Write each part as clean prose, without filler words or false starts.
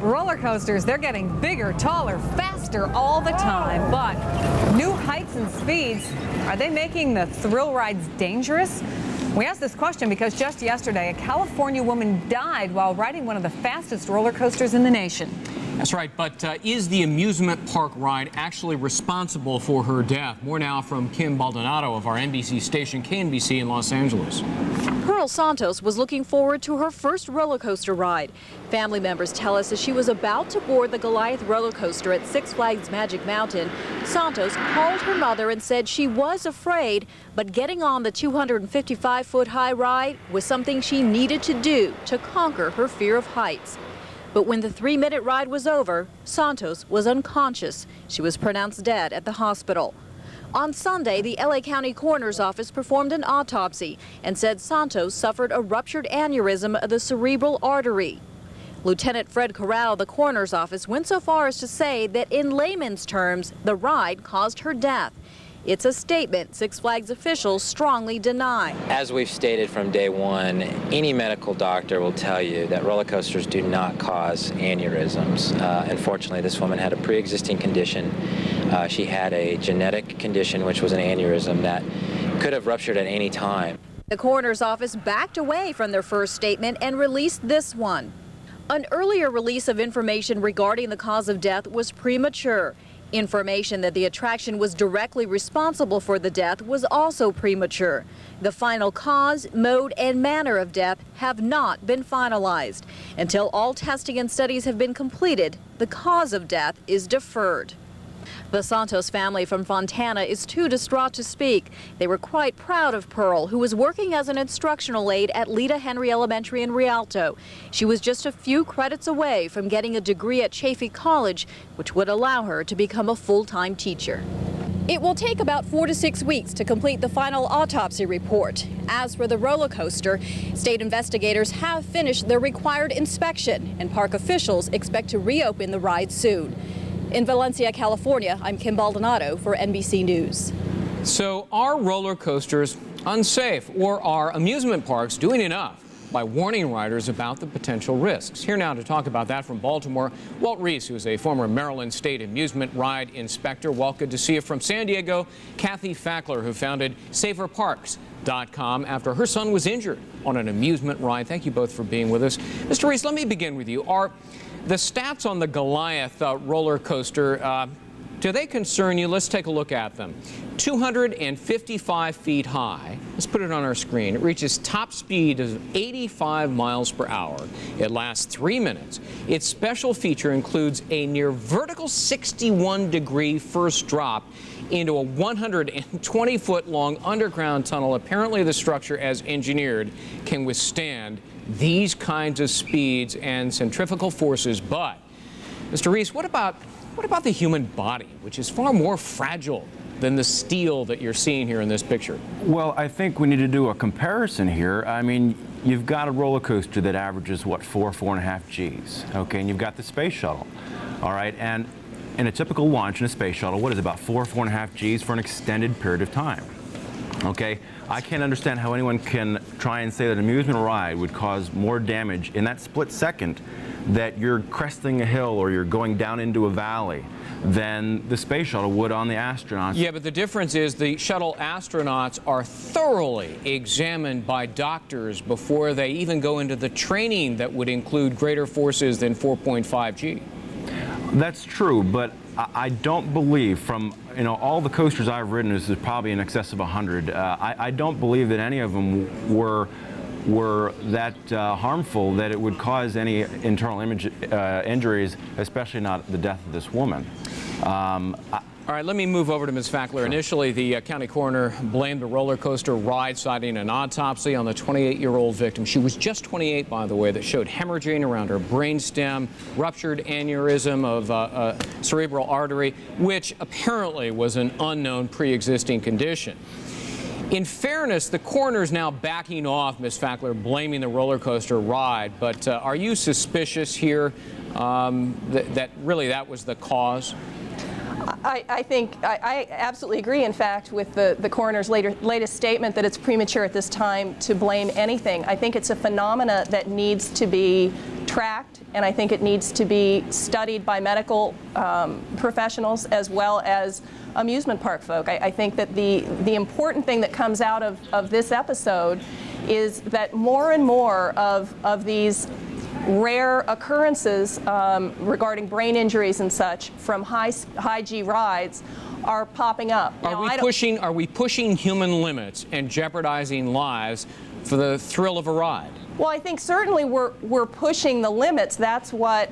Roller coasters, they're getting bigger, taller, faster all the time. But new heights and speeds, are they making the thrill rides dangerous? We asked this question because just yesterday, a California woman died while riding one of the fastest roller coasters in the nation. That's right, but is the amusement park ride actually responsible for her death? More now from Kim Baldonado of our NBC station KNBC in Los Angeles. Pearl Santos was looking forward to her first roller coaster ride. Family members tell us as she was about to board the Goliath roller coaster at Six Flags Magic Mountain, Santos called her mother and said she was afraid, but getting on the 255-foot high ride was something she needed to do to conquer her fear of heights. But when the 3-minute ride was over, Santos was unconscious. She was pronounced dead at the hospital. On Sunday, the LA County Coroner's Office performed an autopsy and said Santos suffered a ruptured aneurysm of the cerebral artery. Lieutenant Fred Corral of the Coroner's Office went so far as to say that in layman's terms, the ride caused her death. It's a statement Six Flags officials strongly deny. As we've stated from day one, any medical doctor will tell you that roller coasters do not cause aneurysms. Unfortunately, this woman had a pre-existing condition. She had a genetic condition, which was an aneurysm that could have ruptured at any time. The coroner's office backed away from their first statement and released this one. An earlier release of information regarding the cause of death was premature. Information that the attraction was directly responsible for the death was also premature. The final cause, mode, and manner of death have not been finalized. Until all testing and studies have been completed, the cause of death is deferred. The Santos family from Fontana is too distraught to speak. They were quite proud of Pearl, who was working as an instructional aide at Lita Henry Elementary in Rialto. She was just a few credits away from getting a degree at Chaffey College, which would allow her to become a full-time teacher. It will take about 4 to 6 weeks to complete the final autopsy report. As for the roller coaster, state investigators have finished their required inspection, and park officials expect to reopen the ride soon. In Valencia, California, I'm Kim Baldonado for NBC News. So are roller coasters unsafe, or are amusement parks doing enough by warning riders about the potential risks? Here now to talk about that from Baltimore, Walt Reese, who is a former Maryland State amusement ride inspector. Well, good to see you. From San Diego, Kathy Fackler, who founded SaferParks.com after her son was injured on an amusement ride. Thank you both for being with us. Mr. Reese, let me begin with you. Are the stats on the Goliath roller coaster, do they concern you? Let's take a look at them. 255 feet high. Let's put it on our screen. It reaches top speed of 85 miles per hour. It lasts 3 minutes. Its special feature includes a near vertical 61-degree first drop into a 120-foot long underground tunnel. Apparently the structure, as engineered, can withstand these kinds of speeds and centrifugal forces. But, Mr. Reese, what about the human body, which is far more fragile than the steel that you're seeing here in this picture? Well, I think we need to do a comparison here. I mean, you've got a roller coaster that averages, what, 4.5 Gs, okay? And you've got the space shuttle, all right? And in a typical launch in a space shuttle, what is it, about 4.5 Gs for an extended period of time, okay? I can't understand how anyone can try and say that an amusement ride would cause more damage in that split second that you're cresting a hill or you're going down into a valley than the space shuttle would on the astronauts. Yeah, but the difference is the shuttle astronauts are thoroughly examined by doctors before they even go into the training that would include greater forces than 4.5 G. That's true, but I don't believe, from all the coasters I've ridden, this is probably in excess of 100. I don't believe that any of them were that harmful that it would cause any internal injuries, especially not the death of this woman. All right, let me move over to Ms. Fackler. Initially, the county coroner blamed the roller coaster ride, citing an autopsy on the 28-year-old victim. She was just 28, by the way, that showed hemorrhaging around her brainstem, ruptured aneurysm of cerebral artery, which apparently was an unknown pre-existing condition. In fairness, the coroner's now backing off, Ms. Fackler, blaming the roller coaster ride. But are you suspicious here that really that was the cause? I think I absolutely agree, in fact, with the coroner's latest statement that it's premature at this time to blame anything. I think it's a phenomena that needs to be tracked, and I think it needs to be studied by medical professionals as well as amusement park folk. I think that the important thing that comes out of this episode is that more and more of these rare occurrences regarding brain injuries and such from high G rides are popping up. Are we pushing human limits and jeopardizing lives for the thrill of a ride? Well, I think certainly we're pushing the limits. That's what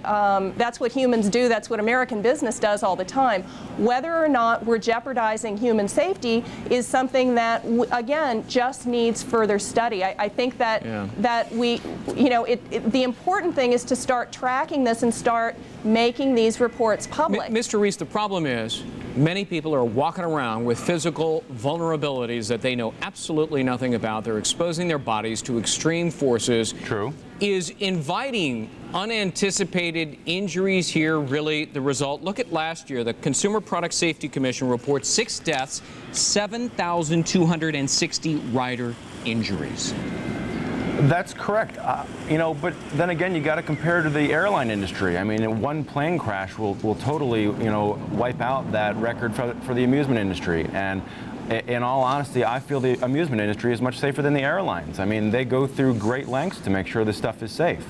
humans do. That's what American business does all the time. Whether or not we're jeopardizing human safety is something that, again, just needs further study. I think that we, the important thing is to start tracking this and start making these reports public. Mr. Reese, the problem is many people are walking around with physical vulnerabilities that they know absolutely nothing about. They're exposing their bodies to extreme forces. True. Is inviting unanticipated injuries here really the result? Look at last year. The Consumer Product Safety Commission reports 6 deaths, 7,260 rider injuries. That's correct. But then again, you got to compare to the airline industry. I mean, one plane crash will totally, wipe out that record for the amusement industry. And in all honesty, I feel the amusement industry is much safer than the airlines. I mean, they go through great lengths to make sure this stuff is safe.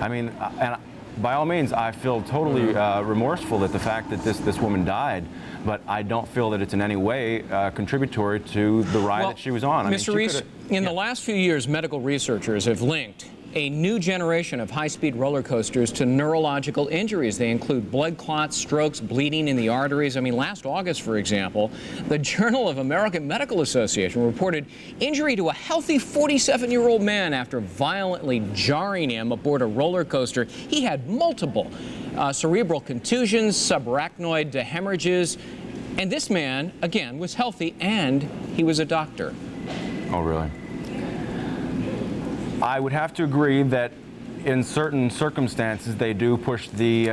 I mean, and by all means, I feel totally remorseful at the fact that this woman died, but I don't feel that it's in any way contributory to the ride that she was on. Mr. Reese, in the last few years, medical researchers have linked a new generation of high-speed roller coasters to neurological injuries. They include blood clots, strokes, bleeding in the arteries. I mean, last August, for example, the Journal of American Medical Association reported injury to a healthy 47-year-old man after violently jarring him aboard a roller coaster. He had multiple cerebral contusions, subarachnoid hemorrhages, and this man, again, was healthy and he was a doctor. Oh, really? I would have to agree that in certain circumstances they do push the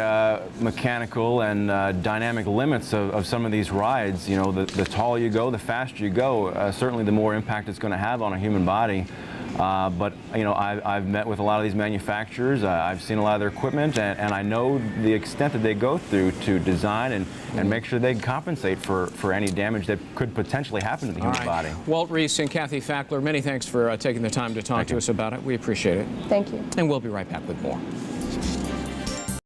mechanical and dynamic limits of some of these rides. The taller you go, the faster you go, certainly the more impact it's going to have on a human body. But I've met with a lot of these manufacturers. I've seen a lot of their equipment, and I know the extent that they go through to design and make sure they compensate for any damage that could potentially happen to the human body. Walt Reese and Kathy Fackler, many thanks for taking the time to talk to us about it. We appreciate it. Thank you. And we'll be right back with more.